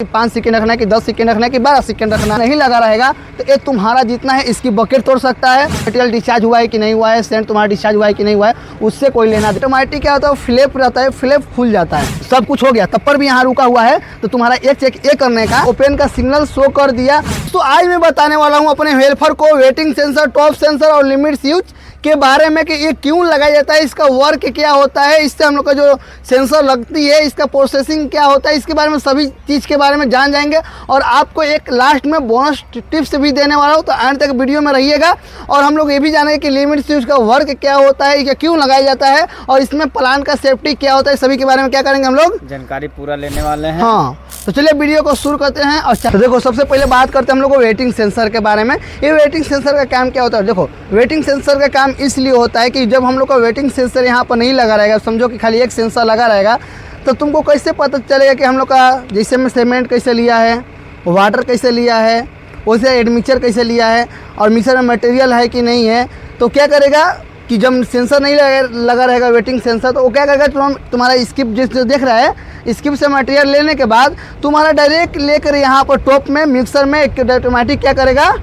5 second रखना है कि 10 सेकंड रखना है कि 12 सेकंड रखना नहीं लगा रहेगा तो ये तुम्हारा जितना है इसकी बकेट तोड़ सकता है। मटेरियल डिस्चार्ज हुआ है कि नहीं हुआ है, सेंट तुम्हारा डिस्चार्ज हुआ है कि नहीं हुआ है, उससे कोई लेना देना। ऑटोमेटिक क्या होता है, फ्लैप रहता है, फ्लैप खुल जाता है, सब कुछ हो गया, तब पर भी यहाँ रुका हुआ है तो तुम्हारा एक चेक ये करने का ओपन का सिग्नल शो कर दिया। तो आज मैं बताने वाला हूँ अपने हेल्पर को वेटिंग सेंसर, टॉप सेंसर और लिमिट स्विच के बारे में कि ये क्यों लगाया जाता है, इसका वर्क क्या होता है, इससे हम लोग का जो सेंसर लगती है इसका प्रोसेसिंग क्या होता है, इसके बारे में सभी चीज़ के बारे में जान जाएंगे। और आपको एक लास्ट में बोनस टिप्स भी देने वाला हूँ, तो एंड तक वीडियो में रहिएगा। और हम लोग ये भी जानेंगे कि लिमिट स्विच का वर्क क्या होता है, ये क्यों लगाया जाता है और इसमें प्लान का सेफ्टी क्या होता है, सभी के बारे में क्या करेंगे हम लोग जानकारी पूरा लेने वाले हैं। हाँ, तो चलिए वीडियो को शुरू करते हैं। और तो देखो, सबसे पहले बात करते हैं हम लोग को वेटिंग सेंसर के बारे में। ये वेटिंग सेंसर का काम क्या होता है? देखो, वेटिंग सेंसर का काम इसलिए होता है कि जब हम लोग का वेटिंग सेंसर यहाँ पर नहीं लगा रहेगा, समझो कि खाली एक सेंसर लगा रहेगा, तो तुमको कैसे पता चलेगा कि हम लोग का जैसे में सीमेंट कैसे लिया है, वाटर कैसे लिया है, वैसे एडमिक्सर कैसे लिया है और मिक्सर में मटेरियल है कि नहीं है। तो क्या करेगा कि जब सेंसर नहीं लगा रहेगा वेटिंग सेंसर, तो वो क्या करेगा, तुम्हारा स्किप जो देख रहा है, स्किप से मटेरियल लेने के बाद तुम्हारा डायरेक्ट लेकर यहाँ पर टॉप में मिक्सर में ऑटोमेटिक क्या करेगा,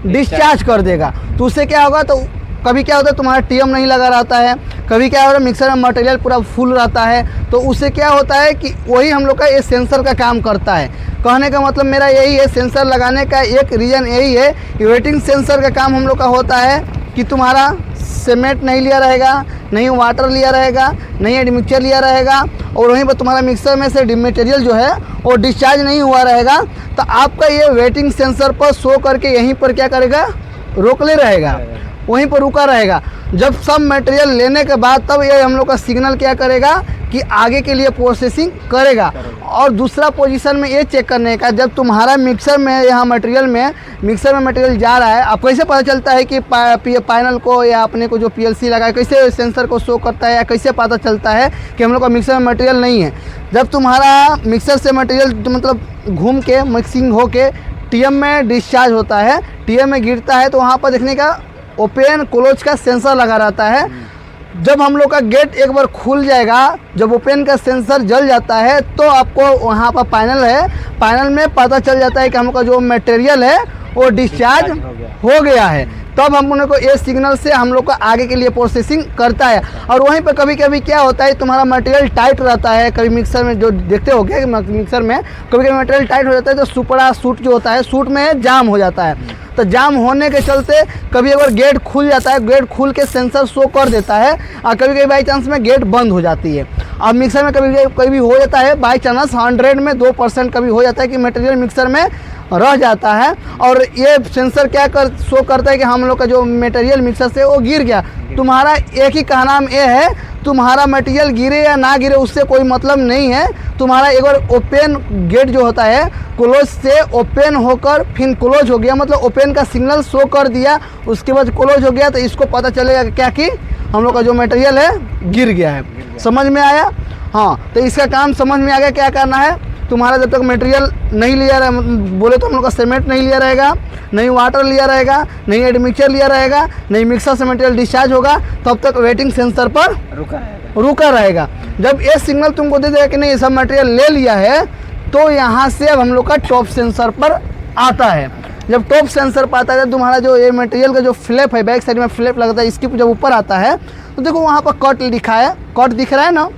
डिस्चार्ज कर देगा। तो उससे क्या होगा, तो कभी क्या होता है तुम्हारा टीएम नहीं लगा रहता है, कभी क्या होता है मिक्सर में मटेरियल पूरा फुल रहता है, तो उससे क्या होता है कि वही हम लोग का ये सेंसर का काम करता है। कहने का मतलब मेरा यही है, सेंसर लगाने का एक रीज़न यही है कि वेटिंग सेंसर का काम हम लोग का होता है कि तुम्हारा सीमेंट नहीं लिया रहेगा, नहीं वाटर लिया रहेगा, नहीं एडमिक्सर लिया रहेगा, और वहीं पर तुम्हारा मिक्सर में से मटेरियल जो है वो डिस्चार्ज नहीं हुआ रहेगा, तो आपका ये वेटिंग सेंसर पर शो करके यहीं पर क्या करेगा, रोकले रहेगा, वहीं पर रुका रहेगा। जब सब मटेरियल लेने के बाद तब ये हम लोग का सिग्नल क्या करेगा कि आगे के लिए प्रोसेसिंग करेगा। और दूसरा पोजीशन में ये चेक करने का, जब तुम्हारा मिक्सर में यहाँ मटेरियल में मिक्सर में मटेरियल जा रहा है, अब कैसे पता चलता है कि पैनल को या अपने को जो पीएलसी लगा है कैसे सेंसर को शो करता है, या कैसे पता चलता है कि हम लोग का मिक्सर में मटेरियल नहीं है? जब तुम्हारा मिक्सर से मटेरियल मतलब घूम के मिक्सिंग हो के टीएम में डिस्चार्ज होता है, टीएम में गिरता है, तो वहाँ पर देखने का ओपन क्लोज का सेंसर लगा रहता है। जब हम लोग का गेट एक बार खुल जाएगा, जब ओपन का सेंसर जल जाता है, तो आपको वहाँ पर पैनल है, पैनल में पता चल जाता है कि हम लोग का जो मटेरियल है वो डिस्चार्ज हो गया है। तब हम लोग को ये सिग्नल से हम लोग का आगे के लिए प्रोसेसिंग करता है। और वहीं पर कभी कभी क्या होता है, तुम्हारा मटेरियल टाइट रहता है, कभी मिक्सर में जो देखते हो गए मिक्सर में कभी कभी मटेरियल टाइट हो जाता है, तो सुपड़ा सूट जो होता है, सूट में जाम हो जाता है। तो जाम होने के चलते कभी अगर गेट खुल जाता है, गेट खुल के सेंसर शो कर देता है, और कभी कभी बाई चांस में गेट बंद हो जाती है। अब मिक्सर में कभी हो जाता है बाई चांस 100 में 2% कभी हो जाता है कि मटेरियल मिक्सर में रह जाता है, और ये सेंसर क्या शो करता है कि हम लोग का जो मटेरियल मिक्सर से वो गिर गया। तुम्हारा एक ही कहना ये है, तुम्हारा मटेरियल गिरे या ना गिरे उससे कोई मतलब नहीं है। तुम्हारा एक बार ओपन गेट जो होता है, क्लोज से ओपन होकर फिर क्लोज हो गया, मतलब ओपन का सिग्नल शो कर दिया, उसके बाद क्लोज हो गया, तो इसको पता चलेगा क्या कि हम लोग का जो मटेरियल है गिर गया है। समझ में आया? हाँ, तो इसका काम समझ में आ गया। क्या करना है, तुम्हारा जब तक मटेरियल नहीं लिया रहे, बोले तो हम लोग का सीमेंट नहीं लिया रहेगा, नहीं वाटर लिया रहेगा, नहीं एडमिक्सर लिया रहेगा, नहीं मिक्सर से मटेरियल डिस्चार्ज होगा, तब तक वेटिंग सेंसर पर रुका रहेगा। जब ये सिग्नल तुमको दे देगा कि नहीं सब मटेरियल ले लिया है, तो यहाँ से अब हम लोग का टॉप सेंसर पर आता है। जब टॉप सेंसर पर आता है, तुम्हारा जो ये मटेरियल का जो फ्लैप है, बैक साइड में फ्लैप लगता है, इसके जब ऊपर आता है तो देखो वहाँ पर कट लिखा है, कट दिख रहा है ना,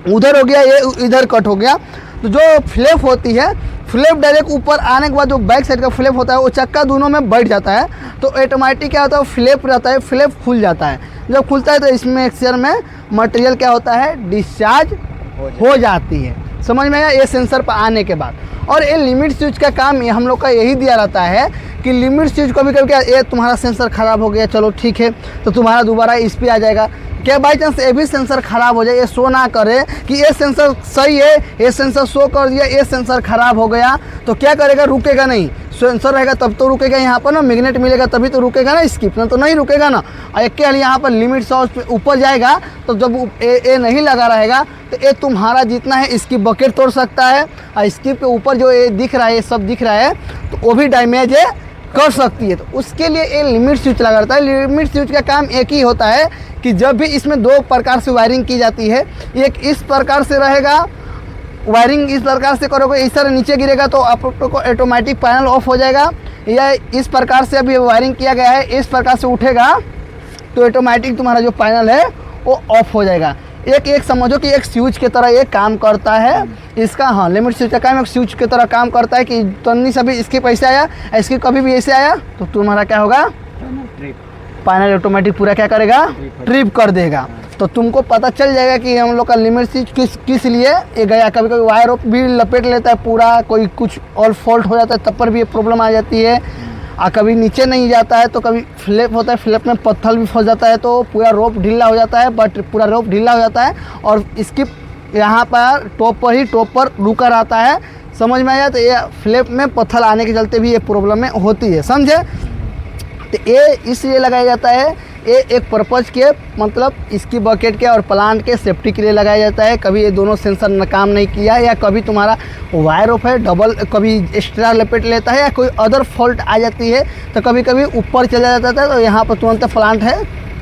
उधर हो गया, ये इधर कट हो गया। तो जो फ्लैप होती है, फ्लैप डायरेक्ट ऊपर आने के बाद जो बैक साइड का फ्लैप होता है वो चक्का दोनों में बैठ जाता है, तो ऑटोमेटिक क्या होता है, फ्लैप रहता है, फ्लैप खुल जाता है। जब खुलता है तो इसमें मिक्सर में मटेरियल क्या होता है, डिस्चार्ज हो जाती है। समझ में आया? ये सेंसर पर आने के बाद। और ये लिमिट स्विच का काम हम लोग का यही दिया रहता है कि लिमिट स्विच कभी कभी क्या, ये तुम्हारा सेंसर ख़राब हो गया, चलो ठीक है, तो तुम्हारा दोबारा इस पर आ जाएगा। क्या बाई चांस ये भी सेंसर ख़राब हो जाए, ये शो ना करे कि ये सेंसर सही है, ये सेंसर शो कर दिया, ये सेंसर ख़राब हो गया, तो क्या करेगा, रुकेगा नहीं। सेंसर रहेगा तब तो रुकेगा, यहाँ पर ना मैग्नेट मिलेगा तभी तो रुकेगा ना, स्किप ना तो नहीं रुकेगा ना। और एक के यहाँ पर लिमिट सॉस ऊपर जाएगा, तो जब ए नहीं लगा रहेगा तो ये तुम्हारा जितना है इसकी बकेट तोड़ सकता है, और स्किप के ऊपर जो ये दिख रहा है, ये सब दिख रहा है, तो वो भी डैमेज है कर सकती है। तो उसके लिए ये लिमिट स्विच लगा रहता है। लिमिट स्विच का काम एक ही होता है कि जब भी इसमें 2 प्रकार से वायरिंग की जाती है, एक इस प्रकार से रहेगा वायरिंग इस प्रकार से करोगे, इस तरह नीचे गिरेगा तो आपको ऑटोमेटिक पैनल ऑफ हो जाएगा। या इस प्रकार से अभी वायरिंग किया गया है, इस प्रकार से उठेगा तो ऑटोमेटिक तुम्हारा जो पैनल है वो ऑफ हो जाएगा। एक समझो कि एक स्विच की तरह ये काम करता है इसका। हाँ, लिमिट स्विच का काम एक स्विच की तरह काम करता है कि तन्नी सभी इसके पैसे आया, इसके कभी भी ऐसे आया तो तुम्हारा क्या होगा, पैनल ऑटोमेटिक पूरा क्या करेगा, ट्रिप कर देगा। तो तुमको पता चल जाएगा कि हम लोग का लिमिट स्विच किस लिए ये गया। कभी कभी वायर भी लपेट लेता है पूरा, कोई कुछ और फॉल्ट हो जाता है तब पर भी ये प्रॉब्लम आ जाती है। और कभी नीचे नहीं जाता है तो कभी फ्लैप होता है, फ्लैप में पत्थर भी फंस जाता है तो पूरा रोप ढीला हो जाता है। बट पूरा रोप ढीला हो जाता है और इसकी यहाँ पर टॉप पर रुका रहता है, समझ में आया। तो ये फ्लैप में पत्थर आने के चलते भी ये प्रॉब्लम में होती है, समझे। तो ये इसलिए लगाया जाता है, ये एक पर्पज़ के मतलब इसकी बकेट के और प्लांट के सेफ्टी के लिए लगाया जाता है। कभी ये दोनों सेंसर काम नहीं किया या कभी तुम्हारा वायर ऑफ है डबल, कभी एक्स्ट्रा लपेट लेता है या कोई अदर फॉल्ट आ जाती है तो कभी कभी ऊपर चला जाता है तो यहाँ पर तुरंत प्लांट है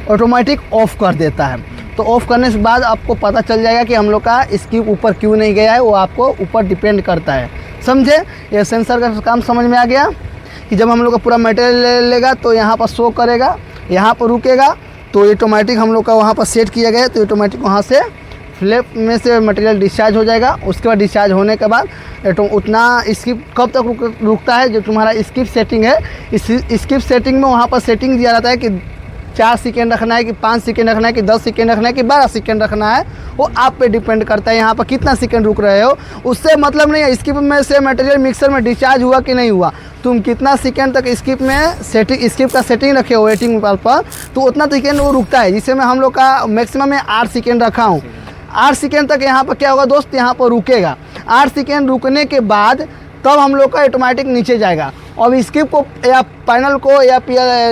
ऑटोमेटिक ऑफ कर देता है। तो ऑफ़ करने के बाद आपको पता चल जाएगा कि हम लोग का इसकी ऊपर क्यों नहीं गया है, वो आपको ऊपर डिपेंड करता है, समझे। ये सेंसर का काम समझ में आ गया कि जब हम लोग का पूरा मटेरियल ले लेगा तो यहाँ पर शो करेगा, यहाँ पर रुकेगा तो ऑटोमेटिक हम लोग का वहाँ पर सेट किया गया है तो ऑटोमेटिक वहाँ से फ्लैप में से मटेरियल डिस्चार्ज हो जाएगा। उसके बाद डिस्चार्ज होने के बाद उतना स्किप कब तक रुकता है, जो तुम्हारा स्किप सेटिंग है, इस स्किप सेटिंग में वहाँ पर सेटिंग दिया रहता है कि 4 सेकेंड रखना है कि 5 सेकेंड रखना है कि 10 सेकेंड रखना है कि 12 सेकेंड रखना है, वो आप पे डिपेंड करता है यहाँ पर कितना सेकेंड रुक रहे हो। उससे मतलब नहीं है स्किप में से मटेरियल मिक्सर में डिस्चार्ज हुआ कि नहीं हुआ, तुम कितना सेकेंड तक स्किप में सेटिंग स्किप का सेटिंग रखे हो वेटिंग पर तो उतना सेकेंड वो रुकता है। जिससे मैं हम लोग का मैक्सिमम में 8 सेकेंड रखा हूँ। 8 सेकेंड तक यहाँ पर क्या होगा दोस्त, यहाँ पर रुकेगा। 8 सेकेंड रुकने के बाद तब हम लोग का ऑटोमेटिक नीचे जाएगा। अब स्किप को या पैनल को या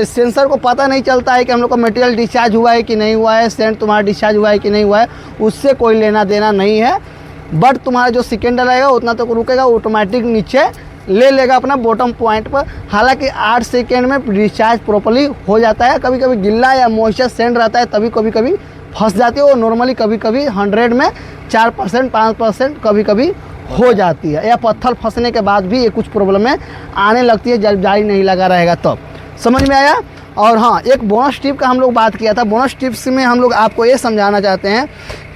सेंसर को पता नहीं चलता है कि हम लोग का मटेरियल डिस्चार्ज हुआ है कि नहीं हुआ है, सेंट तुम्हारा डिस्चार्ज हुआ है कि नहीं हुआ है, उससे कोई लेना देना नहीं है। बट तुम्हारा जो सेकेंड रहेगा उतना तक रुकेगा, ऑटोमेटिक नीचे ले लेगा अपना बॉटम पॉइंट पर। हालांकि 8 सेकेंड में डिस्चार्ज प्रॉपर्ली हो जाता है। कभी कभी गिल्ला या मॉइस्चर सेंड रहता है तभी कभी कभी फंस जाती है। वो नॉर्मली कभी कभी 100 में 4% 5% कभी कभी हो जाती है, या पत्थर फंसने के बाद भी ये कुछ प्रॉब्लम में आने लगती है जब जाली नहीं लगा रहेगा तब। समझ में आया। और हाँ, एक बोनस टिप का हम लोग बात किया था। बोनस टिप्स में हम लोग आपको ये समझाना चाहते हैं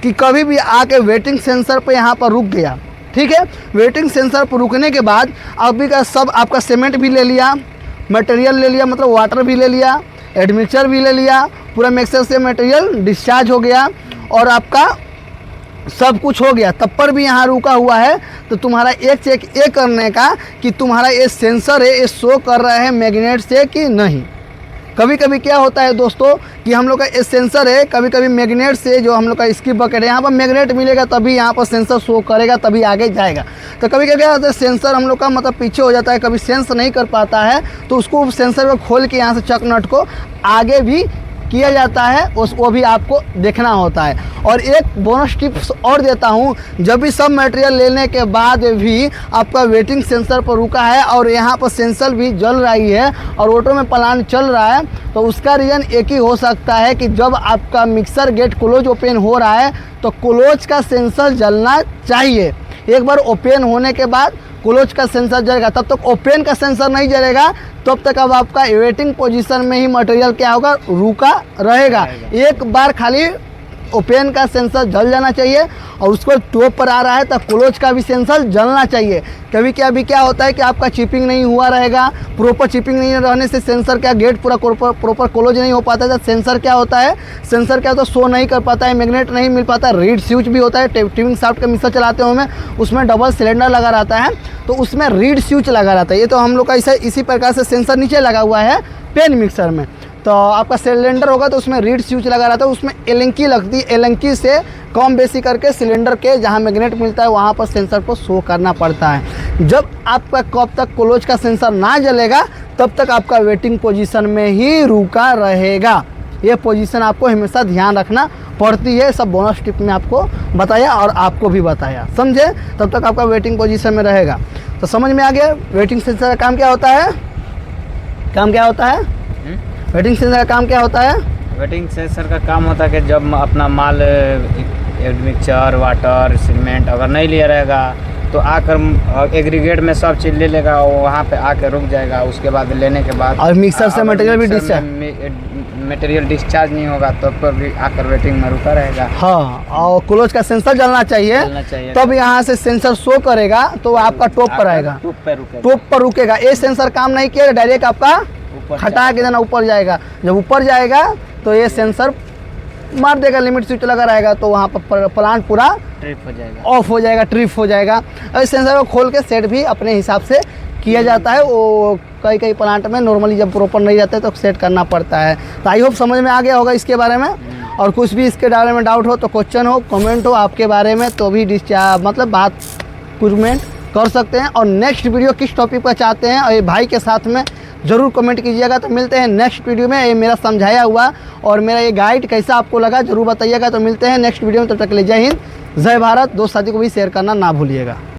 कि कभी भी आके वेटिंग सेंसर पे यहाँ पर रुक गया, ठीक है, वेटिंग सेंसर पर रुकने के बाद अभी का सब आपका सीमेंट भी ले लिया, मटेरियल ले लिया, मतलब वाटर भी ले लिया, एडमिक्सचर भी ले लिया, पूरा मिक्सर से मटेरियल डिस्चार्ज हो गया और आपका सब कुछ हो गया, तब पर भी यहाँ रुका हुआ है। तो तुम्हारा एक चेक ये करने का कि तुम्हारा ये सेंसर है ये शो कर रहा है मैग्नेट से कि नहीं। कभी कभी क्या होता है दोस्तों कि हम लोग का ये सेंसर है, कभी कभी मैग्नेट से जो हम लोग का स्किप बकेट है यहाँ पर मैग्नेट मिलेगा तभी यहाँ पर सेंसर शो करेगा, तभी आगे जाएगा। तो कभी कभी क्या होता है सेंसर हम लोग का मतलब पीछे हो जाता है, कभी सेंस नहीं कर पाता है तो उसको सेंसर को खोल के यहाँ से चक नट को आगे भी किया जाता है, वो भी आपको देखना होता है। और एक बोनस टिप्स और देता हूँ, जब भी सब मटेरियल लेने के बाद भी आपका वेटिंग सेंसर पर रुका है और यहाँ पर सेंसर भी जल रही है और ऑटो में प्लांट चल रहा है, तो उसका रीज़न एक ही हो सकता है कि जब आपका मिक्सर गेट क्लोज ओपन हो रहा है तो क्लोज का सेंसर जलना चाहिए। एक बार ओपन होने के बाद क्लोज का सेंसर जलेगा, तब तक ओपन का सेंसर नहीं जलेगा, तब तक अब आपका वेटिंग पोजीशन में ही मटेरियल क्या होगा, रुका रहेगा। एक बार खाली ओपन का सेंसर जल जाना चाहिए और उसको टॉप पर आ रहा है तो क्लोज का भी सेंसर जलना चाहिए। कभी क्या होता है कि आपका चिपिंग नहीं हुआ रहेगा, प्रॉपर चिपिंग नहीं रहने से सेंसर क्या गेट पूरा प्रॉपर क्लोज नहीं हो पाता है। तो सेंसर क्या होता है, शो नहीं कर पाता है, मैग्नेट नहीं मिल पाता है, रीड स्विच भी होता है। ट्यूबिंग शाफ्ट का मिक्सर चलाते हुए उसमें डबल सिलेंडर लगा रहता है तो उसमें रीड स्विच लगा रहता है। ये तो हम लोग का इसी प्रकार से सेंसर नीचे लगा हुआ है पेन मिक्सर में, तो आपका सिलेंडर होगा तो उसमें रीड स्विच लगा रहता है, उसमें एलंकी लगती है, एलंकी से कम बेसी करके सिलेंडर के जहां मैग्नेट मिलता है वहां पर सेंसर को शो करना पड़ता है। जब आपका कब तक क्लोज का सेंसर ना जलेगा तब तक आपका वेटिंग पोजीशन में ही रुका रहेगा। ये पोजीशन आपको हमेशा ध्यान रखना पड़ती है। सब बोनस टिप में आपको बताया और आपको भी बताया, समझे। तब तक आपका वेटिंग पोजीशन में रहेगा। तो समझ में आ गया वेटिंग सेंसर का काम क्या होता है, वेटिंग सेंसर का काम क्या होता है। वेटिंग सेंसर का काम होता है कि जब अपना माल मिक्सचर, वाटर, सीमेंट अगर नहीं लिया रहेगा तो आकर एग्रीगेट में सब चीज़ ले लेगा, वो वहाँ पे आकर रुक जाएगा। उसके बाद लेने के बाद और मिक्सर से मटेरियल भी डिस्चार्ज, मटेरियल डिस्चार्ज नहीं होगा तो पर भी आकर वेटिंग में रुका रहेगा। हाँ, और क्लोज का सेंसर जलना चाहिए, तब यहाँ से सेंसर शो करेगा तो आपका टॉप पर आएगा, टॉप पर रुकेगा। ये सेंसर काम नहीं किया, डायरेक्ट आपका हटा के देना ऊपर जाएगा। जब ऊपर जाएगा तो ये सेंसर मार देगा, लिमिट स्विच लगा रहेगा तो वहाँ पर प्लांट पूरा ट्रिप हो जाएगा, ऑफ हो जाएगा, ट्रिप हो जाएगा। और इस सेंसर को खोल के सेट भी अपने हिसाब से किया जाता है। वो कई प्लांट में नॉर्मली जब प्रॉपर नहीं रहते तो सेट करना पड़ता है। तो आई होप समझ में आ गया होगा इसके बारे में। और कुछ भी इसके बारे में डाउट हो तो क्वेश्चन हो, कमेंट हो आपके बारे में तो भी मतलब बात कमेंट कर सकते हैं। और नेक्स्ट वीडियो किस टॉपिक पर चाहते हैं और ये भाई के साथ में ज़रूर कमेंट कीजिएगा। तो मिलते हैं नेक्स्ट वीडियो में। ये मेरा समझाया हुआ और मेरा ये गाइड कैसा आपको लगा ज़रूर बताइएगा। तो मिलते हैं नेक्स्ट वीडियो में, तब तक के लिए जय हिंद, जय भारत। दोस्त साथी को भी शेयर करना ना भूलिएगा।